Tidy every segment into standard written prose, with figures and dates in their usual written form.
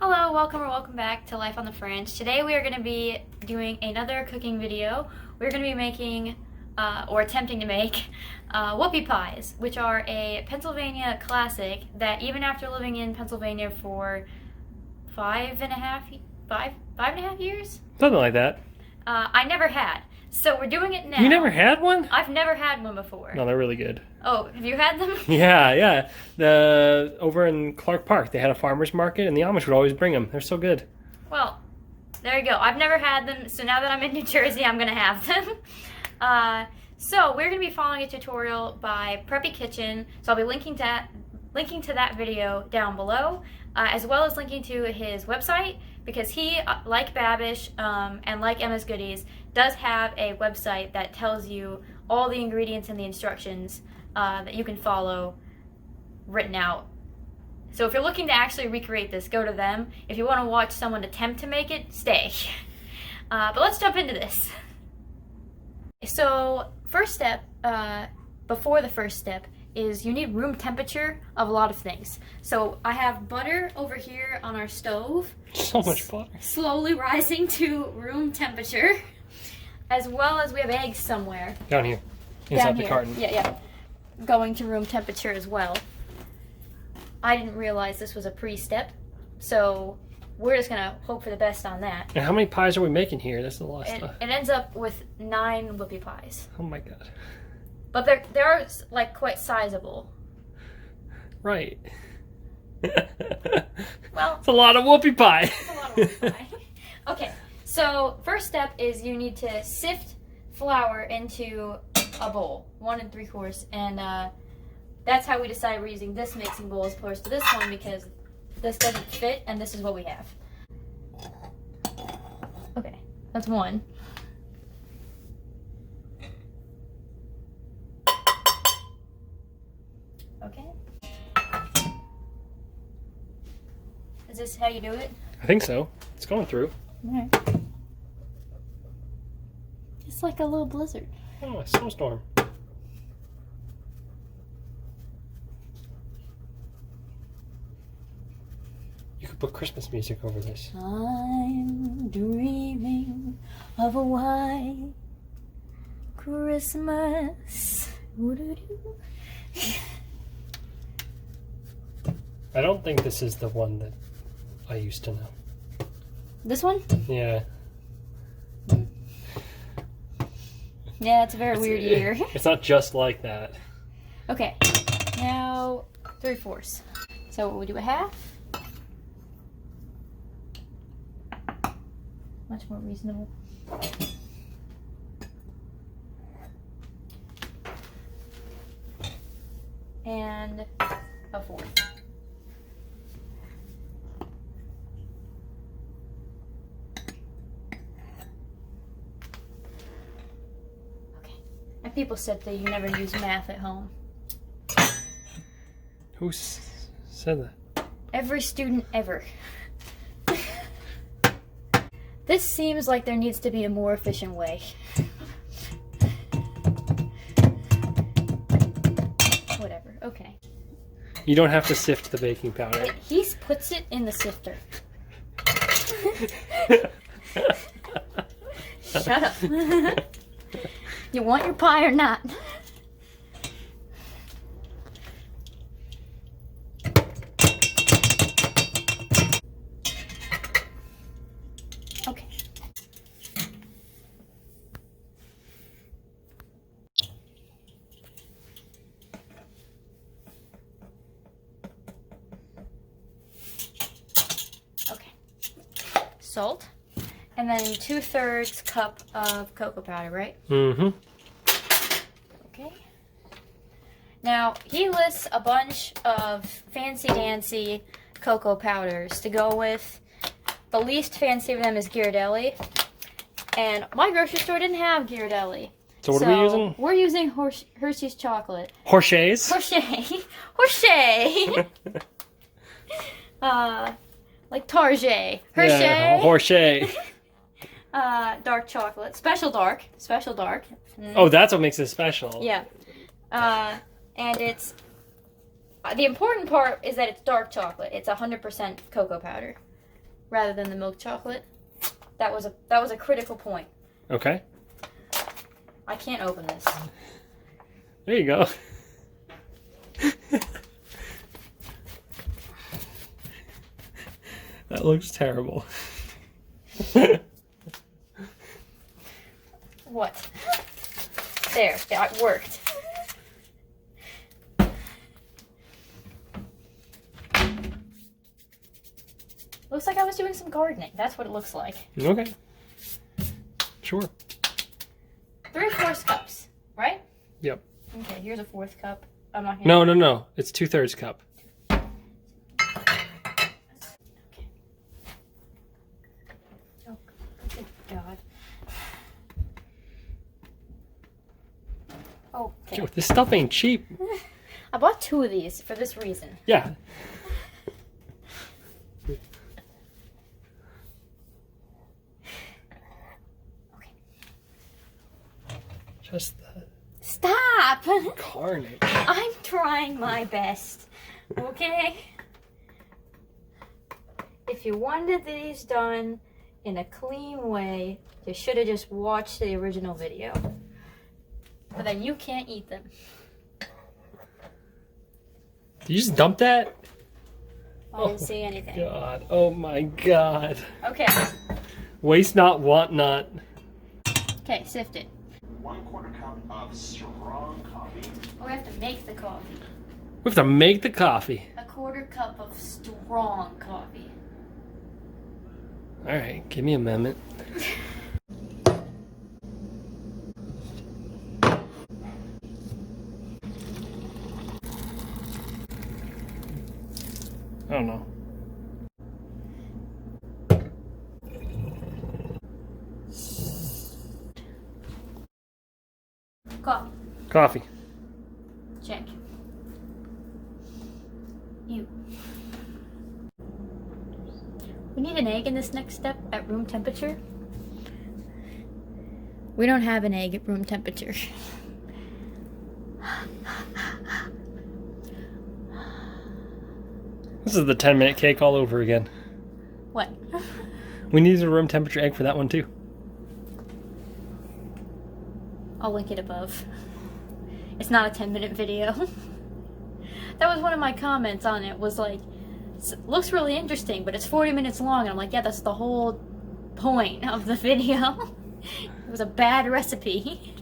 Hello, welcome back to Life on the Fringe. Today we are going to be doing another cooking video. We're going to be making, or attempting to make, whoopie pies, which are a Pennsylvania classic that even after living in Pennsylvania for five and a half years? Something like that. I never had. So we're doing it now. You never had one? I've never had one before. No, they're really good. Oh, have you had them? Yeah. Over in Clark Park, they had a farmer's market, and the Amish would always bring them. They're so good. Well, there you go. I've never had them, so now that I'm in New Jersey, I'm going to have them. So we're going to be following a tutorial by Preppy Kitchen. So I'll be linking to that video down below, as well as linking to his website, because he, like Babish and like Emma's Goodies, does have a website that tells you all the ingredients and the instructions that you can follow written out. So if you're looking to actually recreate this, go to them. If you want to watch someone attempt to make it, stay. But let's jump into this. So first step, before the first step, is you need room temperature of a lot of things. So I have butter over here on our stove. So much butter. Slowly rising to room temperature. As well as we have eggs somewhere. Down here. Inside the carton. Yeah. Going to room temperature as well. I didn't realize this was a pre-step, so we're just gonna hope for the best on that. And how many pies are we making here? That's a lot of stuff. It ends up with 9 whoopie pies. Oh my god. But they're like quite sizable. Right. Well, it's a lot of whoopie pie. It's a lot of whoopie pie. Okay, so first step is you need to sift flour into a bowl, 1 3/4, and that's how we decided we're using this mixing bowl as opposed to this one, because this doesn't fit and this is what we have. Okay, that's 1. Okay. Is this how you do it? I think so. It's going through. Alright. It's like a little blizzard. Oh, a snowstorm. You could put Christmas music over this. I'm dreaming of a white Christmas. I don't think this is the one that I used to know. This one? Yeah. Yeah, it's a very weird year. It's not just like that. Okay, now 3/4. So we'll do a half. Much more reasonable. And a 4th. And people said that you never use math at home. Who said that? Every student ever. This seems like there needs to be a more efficient way. Whatever, okay. You don't have to sift the baking powder. He puts it in the sifter. Shut up. You want your pie or not? Okay. Okay. Salt. And then 2/3 cup of cocoa powder, right? Mm-hmm. Okay. Now, he lists a bunch of fancy-dancy cocoa powders to go with. The least fancy of them is Ghirardelli. And my grocery store didn't have Ghirardelli. So what are we using? We're using Hershey's chocolate. Hershey's? Hershey. Like Target. Hershey. Yeah, Hershey. Dark chocolate. Special dark. Oh, that's what makes it special. Yeah. And it's... the important part is that it's dark chocolate. It's 100% cocoa powder. rather than the milk chocolate. That was a critical point. Okay. I can't open this. There you go. That looks terrible. What? There, it worked. Looks like I was doing some gardening. That's what it looks like. Okay. Sure. 3/4 cups, right? Yep. Okay, here's a 4th cup. I'm not gonna... No. It's 2/3 cup. Okay. Oh, good God. Okay. Yo, this stuff ain't cheap. I bought 2 of these for this reason. Yeah. Just the Stop! carnage. I'm trying my best, okay? If you wanted these done in a clean way, you should have just watched the original video. But then you can't eat them. Did you just dump that? I didn't see anything. God. Oh my God. Okay. Waste not, want not. Okay, sift it. 1/4 cup of strong coffee. Oh, we have to make the coffee. We have to make the coffee. 1/4 cup of strong coffee. All right, give me a moment. I don't know. Coffee. Coffee. Check. Ew. We need an egg in this next step at room temperature. We don't have an egg at room temperature. This is the 10-minute cake all over again. What? We need a room temperature egg for that one too. I'll link it above. It's not a 10-minute video. That was one of my comments on it, was like, looks really interesting, but it's 40 minutes long. And I'm like, yeah, that's the whole point of the video. It was a bad recipe.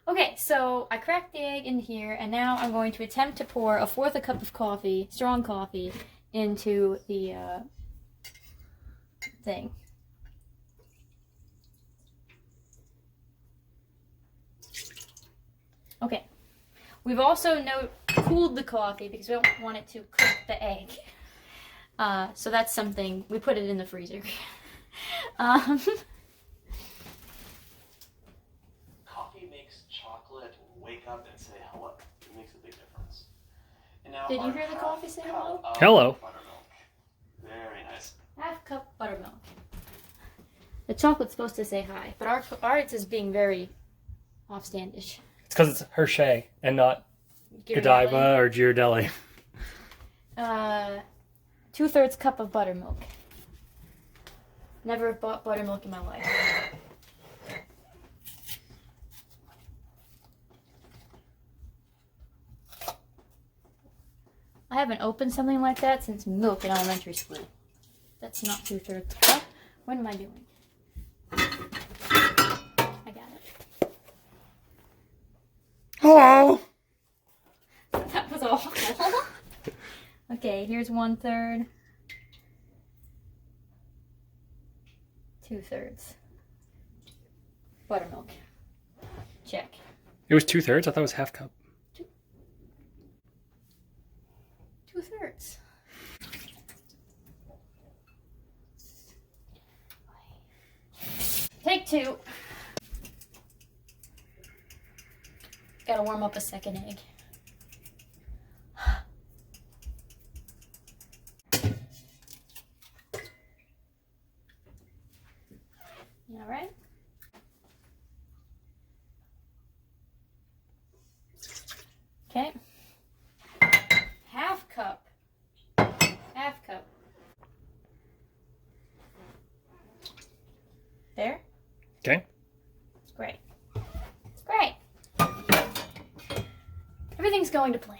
Okay, so I cracked the egg in here, and now I'm going to attempt to pour 1/4 cup of coffee, strong coffee, into the thing. Okay. We've also cooled the coffee because we don't want it to cook the egg. So that's something. We put it in the freezer. Coffee makes chocolate wake up and say hello. It makes a big difference. And now Did you our hear the coffee say cup hello? of Hello. Buttermilk. Very nice. 1/2 cup buttermilk. The chocolate's supposed to say hi, but ours is being very offstandish. It's because it's Hershey and not Godiva or Ghirardelli. 2/3 cup of buttermilk. Never bought buttermilk in my life. I haven't opened something like that since milk in elementary school. That's not 2/3 cup. What am I doing? I got it. Hello. That was awful. Okay, here's 1/3. 2/3. Buttermilk. Check. It was 2/3? I thought it was 1/2 cup. 2/3. Take 2. Gotta warm up a second egg. All right. Okay. Half cup. Half cup. There. Okay. It's great. It's great. Everything's going to plan.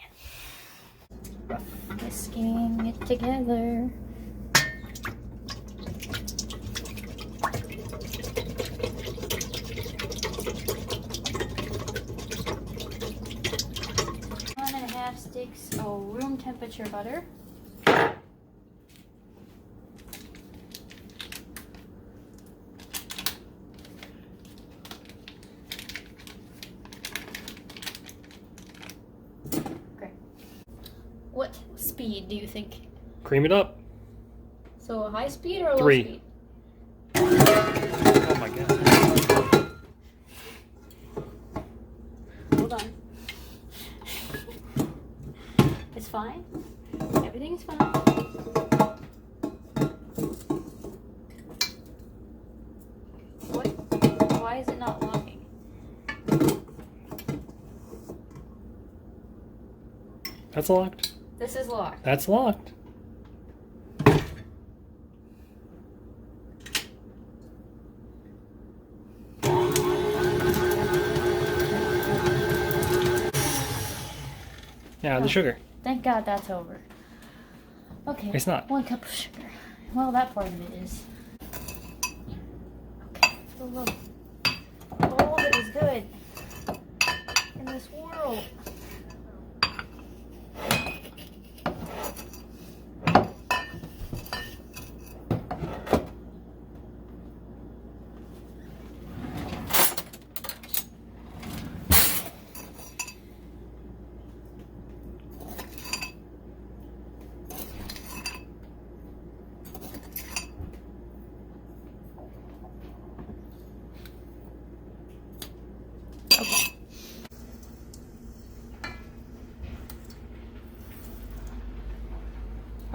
Whisking it together. One and a half sticks of room temperature butter. What speed do you think? Cream it up. So a high speed or a low 3. speed? Oh my god. Hold on. It's fine. Everything's fine. What? Why is it not locking? That's locked. This is locked. That's locked. Now the sugar. Thank God that's over. Okay. It's not. 1 cup of sugar. Well, that part of it is. Okay. So look. All of it is good in this world.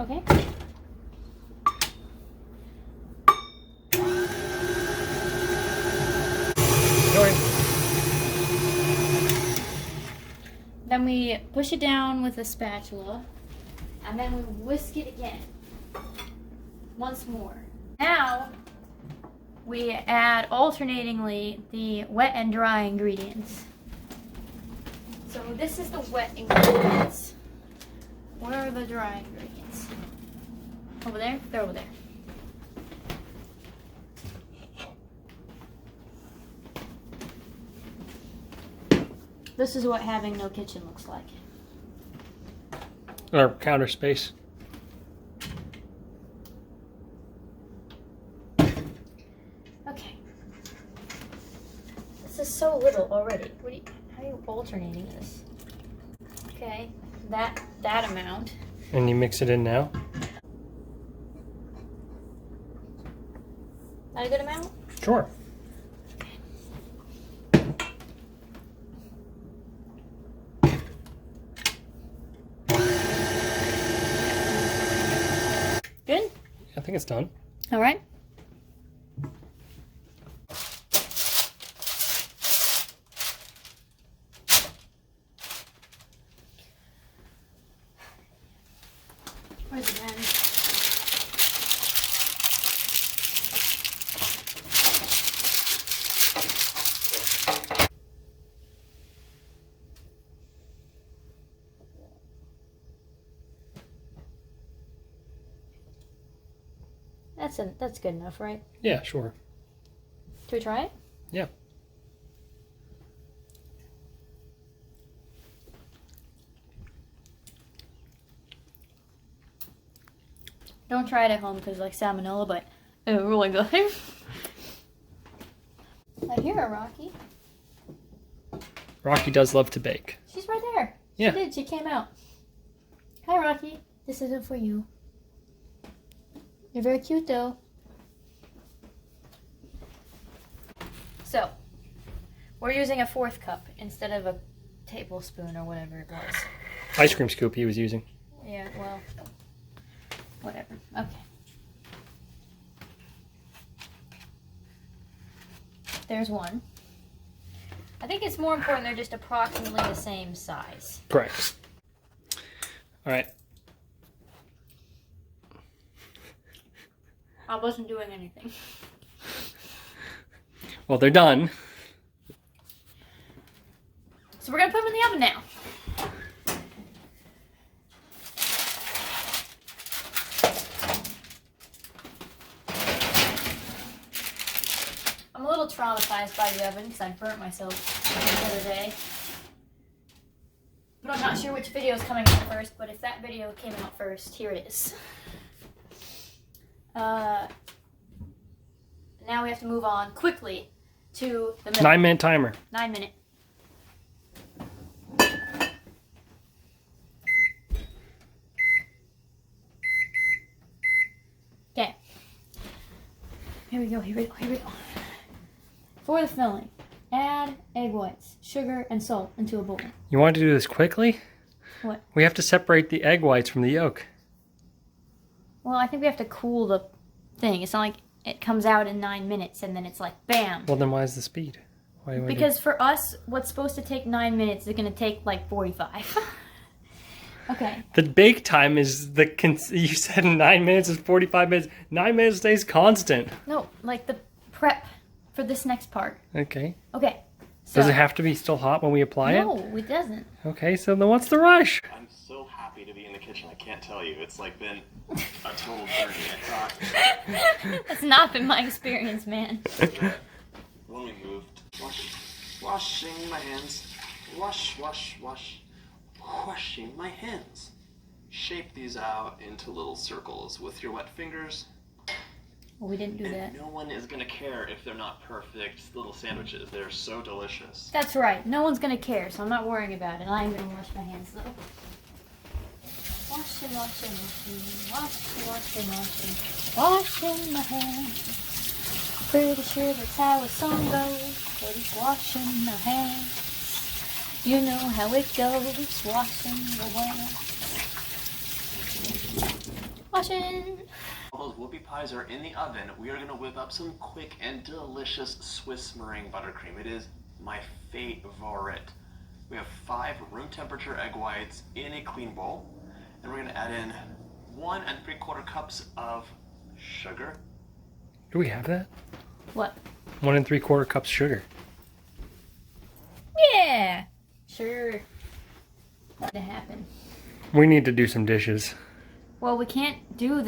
Okay. Then we push it down with a spatula, and then we whisk it again. Once more. Now, we add alternatingly the wet and dry ingredients. So this is the wet ingredients. Where are the dry ingredients? Over there? They're over there. This is what having no kitchen looks like. Or counter space. Okay. This is so little already. How are you alternating this? Okay, that amount. And you mix it in now. That a good amount? Sure. Good? I think it's done. All right. Where's the pen? That's good enough, right? Yeah, sure. Should we try it? Yeah. Don't try it at home because like salmonella, but it's really good. I hear her, Rocky. Rocky does love to bake. She's right there. Yeah. She did. She came out. Hi, Rocky. This isn't for you. You're very cute, though. So, we're using a 4th cup instead of a tablespoon or whatever it was. Ice cream scoop he was using. Yeah, well, whatever. Okay. There's one. I think it's more important they're just approximately the same size. Correct. All right. I wasn't doing anything. Well, they're done. So we're gonna put them in the oven now. I'm a little traumatized by the oven because I burnt myself the other day. But I'm not sure which video is coming out first, but if that video came out first, here it is. Now we have to move on quickly to the middle. 9-minute timer. 9 minute. Okay. Here we go, here we go, here we go. For the filling, add egg whites, sugar, and salt into a bowl. You want to do this quickly? What? We have to separate the egg whites from the yolk. Well, I think we have to cool the thing. It's not like it comes out in 9 minutes and then it's like, bam. Well, then why is the speed? Why do I Because for us, what's supposed to take 9 minutes is going to take like 45. Okay. The bake time is you said 9 minutes is 45 minutes. 9 minutes stays constant. No, like the prep for this next part. Okay. Okay. So, Does it have to be still hot when we apply it? No, it doesn't. Okay, so then what's the rush? I'm so happy to be in the kitchen. I can't tell you. It's like been a total journey. I thought That's not been my experience, man. that when we moved, washing my hands, washing my hands. Shape these out into little circles with your wet fingers. Well, we didn't do that. And no one is gonna care if they're not perfect little sandwiches. They're so delicious. That's right. No one's going to care, so I'm not worrying about it. I am going to wash my hands, though. Washing my hands. Pretty sure that's how a song goes. But it's washing my hands. You know how it goes. Washing your hands. Washing. While those whoopie pies are in the oven, we are going to whip up some quick and delicious Swiss meringue buttercream. It is my favorite. We have 5 room temperature egg whites in a clean bowl, and we're going to add in 1 3/4 cups of sugar. Do we have that? What? 1 3/4 cups sugar. Yeah. Sure. That happened. We need to do some dishes. Well, we can't do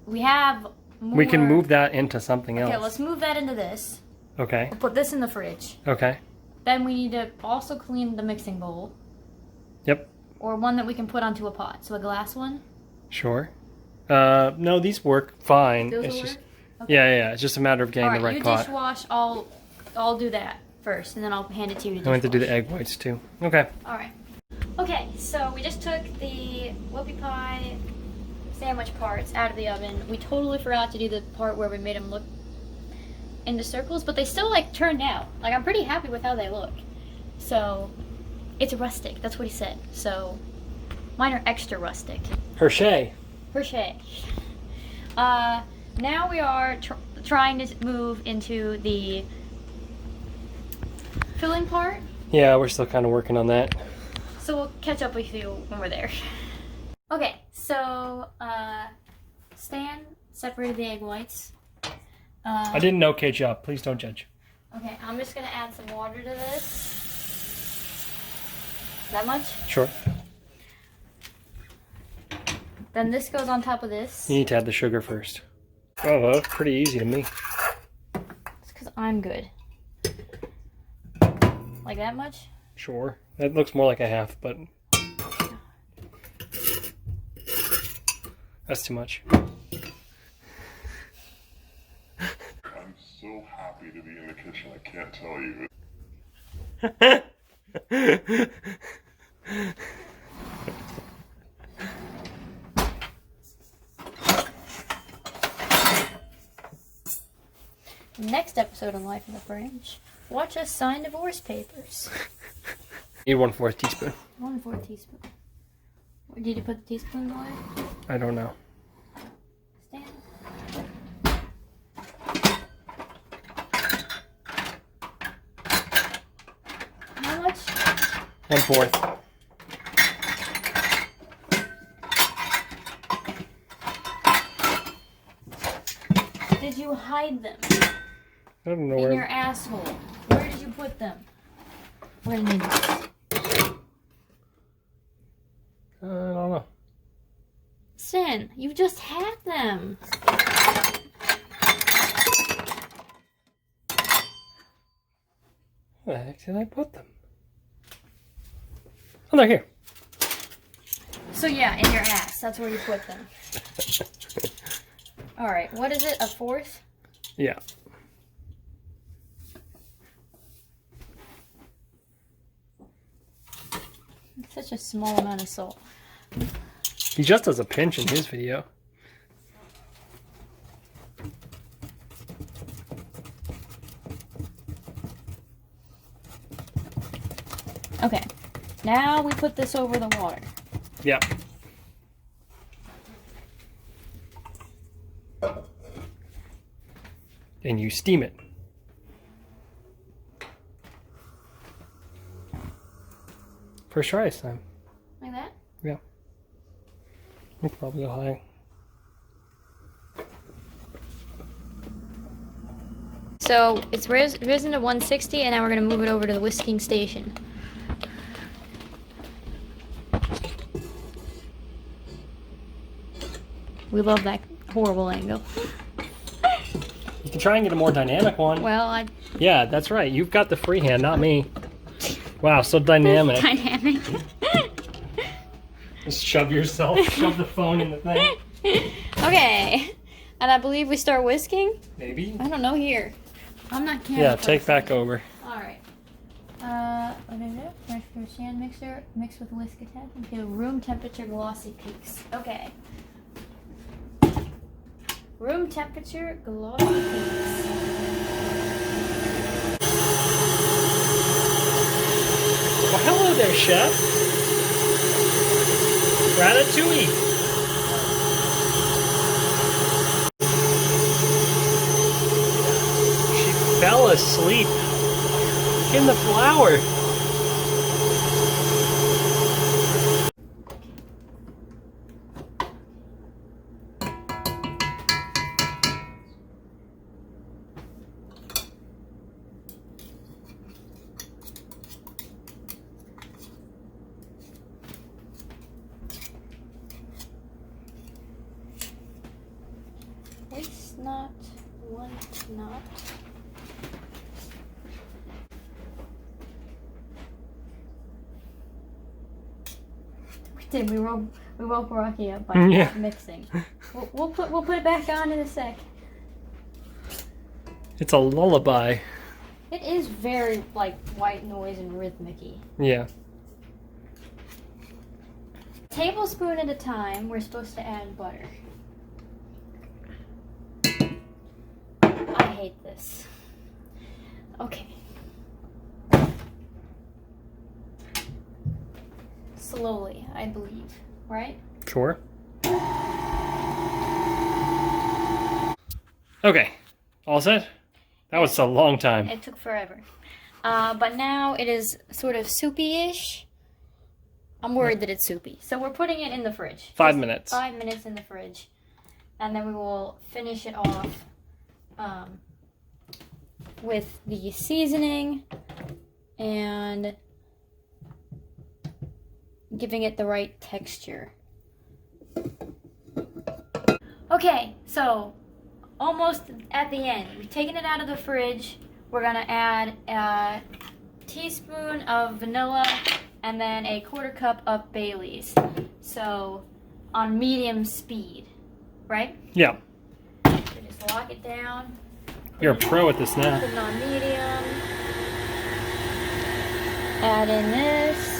we have more. We can move that into something else. Okay, let's move that into this. Okay. We'll put this in the fridge. Okay. Then we need to also clean the mixing bowl. Yep. Or one that we can put onto a pot. So a glass one? Sure. No, these work fine. Those it's will just work? Okay. yeah. It's just a matter of getting the right you pot. dishwash. I'll do that first, and then I'll hand it to you to I want to do the dishwash. egg whites too. Okay. Alright. Okay, so we just took the whoopie pie sandwich parts out of the oven. We totally forgot to do the part where we made them look into circles, but they still like turned out. Like, I'm pretty happy with how they look. So it's rustic. That's what he said. So mine are extra rustic. Hershey. Hershey. Now we are trying to move into the filling part. Yeah, we're still kind of working on that. So we'll catch up with you when we're there. Okay, so Stan separated the egg whites. I didn't know ketchup. Please don't judge. Okay, I'm just gonna add some water to this. That much? Sure. Then this goes on top of this. You need to add the sugar first. Oh, well, that's pretty easy to me. It's because I'm good. Like that much? Sure. That looks more like a half, but that's too much. I'm so happy to be in the kitchen, I can't tell you. Next episode of Life in the Fridge. Watch us sign divorce papers. Need 1/4 teaspoon. 1/4 teaspoon. Did you put the teaspoon away? I don't know. Stan? 1/4. Did you hide them I don't know in where. your asshole? Where did you put them? We're gonna need this. I don't know. Sin, you just had them. Where the heck did I put them? Oh, they're here. So yeah, in your ass. That's where you put them. All right. What is it? 1/4? Yeah. It's such a small amount of salt. He just does a pinch in his video. Okay. Now we put this over the water. Yeah. And you steam it. First try this time. Like that? Yeah. We'll probably go high. So it's risen to 160, and now we're gonna move it over to the whisking station. We love that horrible angle. You can try and get a more dynamic one. Well, Yeah, that's right. You've got the free hand, not me. Wow, so dynamic. dynamic. Just shove yourself, shove the phone in the thing. Okay, and I believe we start whisking. Maybe. I don't know here. I'm not camera. Yeah, take person. back over. All right. What is it? Fresh fruit sand mixer mixed with whisk attachment to room temperature glossy peaks. Okay. Room temperature glossy peaks. Well, hello there, chef. Ratatouille. She fell asleep in the flour. Waste not, want not. We woke Rocky up by Yeah. mixing. We'll put it back on in a sec. It's a lullaby. It is very like white noise and rhythmic-y. Yeah. Tablespoon at a time, we're supposed to add butter. I hate this. Okay. Slowly, I believe. Right? Sure. Okay. All set? That was a long time. It took forever. But now it is sort of soupy-ish. I'm worried that it's soupy. So we're putting it in the fridge. 5 Just minutes. 5 minutes in the fridge. And then we will finish it off with the seasoning and giving it the right texture. Okay, so almost at the end. We've taken it out of the fridge. We're gonna add a teaspoon of vanilla and then a 1/4 cup of Baileys. So on medium speed, right? Yeah. So just lock it down. You're a pro at this now. Put it on medium. Add in this.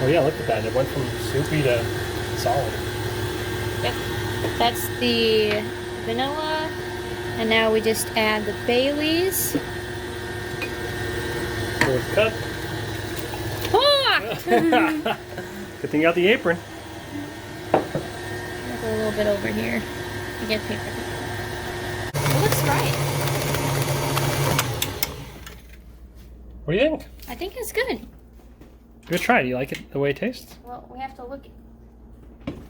Oh yeah, look at that. It went from soupy to solid. Yep. That's the vanilla. And now we just add the Baileys. 4th cup. Ah! Good thing you got the apron. Go a little bit over here to get paper. It looks right. What do you think? I think it's good. Give it a try. Do you like it the way it tastes? Well, we have to look.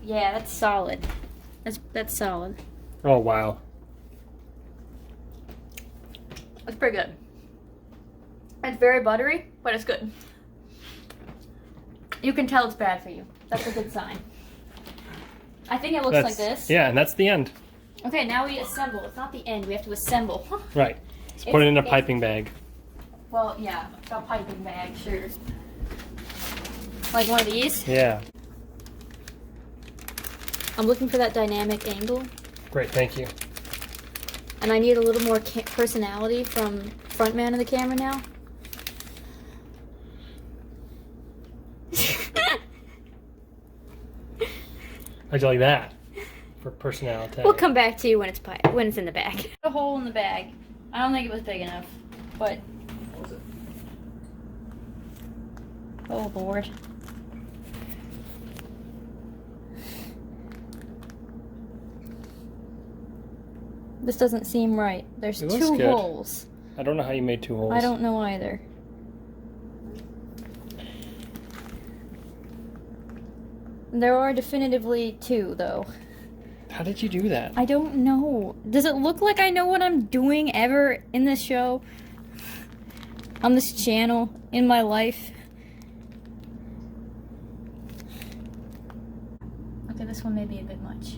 Yeah, that's solid. That's solid. Oh, wow. It's pretty good. It's very buttery, but it's good. You can tell it's bad for you. That's a good sign. I think it looks like this. Yeah, and that's the end. Okay, now we assemble. It's not the end. We have to assemble. Right. Let's put it in a piping bag. Well, yeah, a piping bag, sure. Like one of these. Yeah. I'm looking for that dynamic angle. Great, thank you. And I need a little more personality from front man of the camera now. How'd you like that? For personality. We'll come back to you when it's in the bag. A hole in the bag. I don't think it was big enough, but. What was it? Oh Lord. This doesn't seem right. There's It looks two good. holes. I don't know how you made 2 holes. I don't know either. There are definitively 2, though. How did you do that? I don't know. Does it look like I know what I'm doing ever in this show? On this channel? In my life? Okay, this one may be a bit much.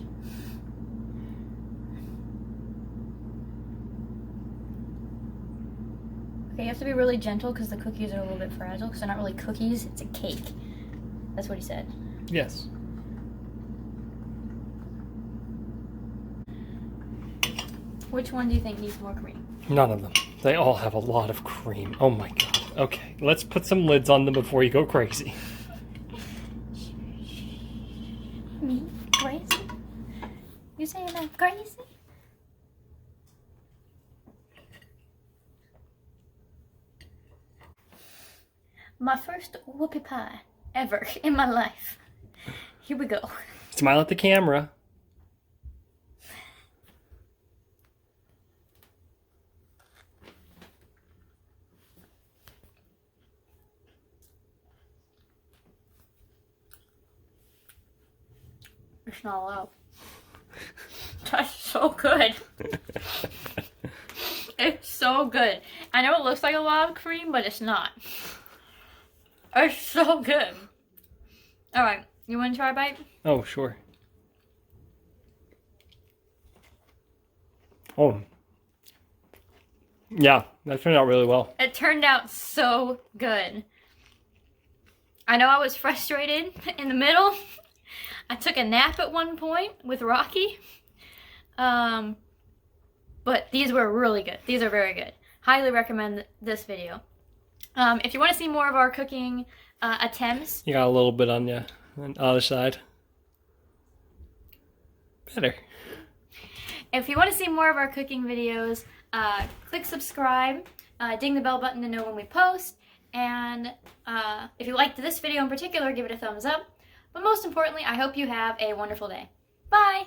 Okay, you have to be really gentle because the cookies are a little bit fragile because they're not really cookies, it's a cake. That's what he said. Yes. Which one do you think needs more cream? None of them. They all have a lot of cream. Oh my god. Okay, let's put some lids on them before you go crazy. Me? Crazy? You saying I'm crazy? My first whoopie pie ever in my life. Here we go. Smile at the camera. It's not allowed. That's so good. It's so good. I know it looks like a lot of cream, but it's not. It's so good. Alright, you want to try a bite? Oh, sure. Oh. Yeah, that turned out really well. It turned out so good. I know I was frustrated in the middle. I took a nap at one point with Rocky. But these were really good. These are very good. Highly recommend this video. If you want to see more of our cooking attempts. You got a little bit on the other side. Better. If you want to see more of our cooking videos, click subscribe, ding the bell button to know when we post, and if you liked this video in particular, give it a thumbs up. But most importantly, I hope you have a wonderful day. Bye!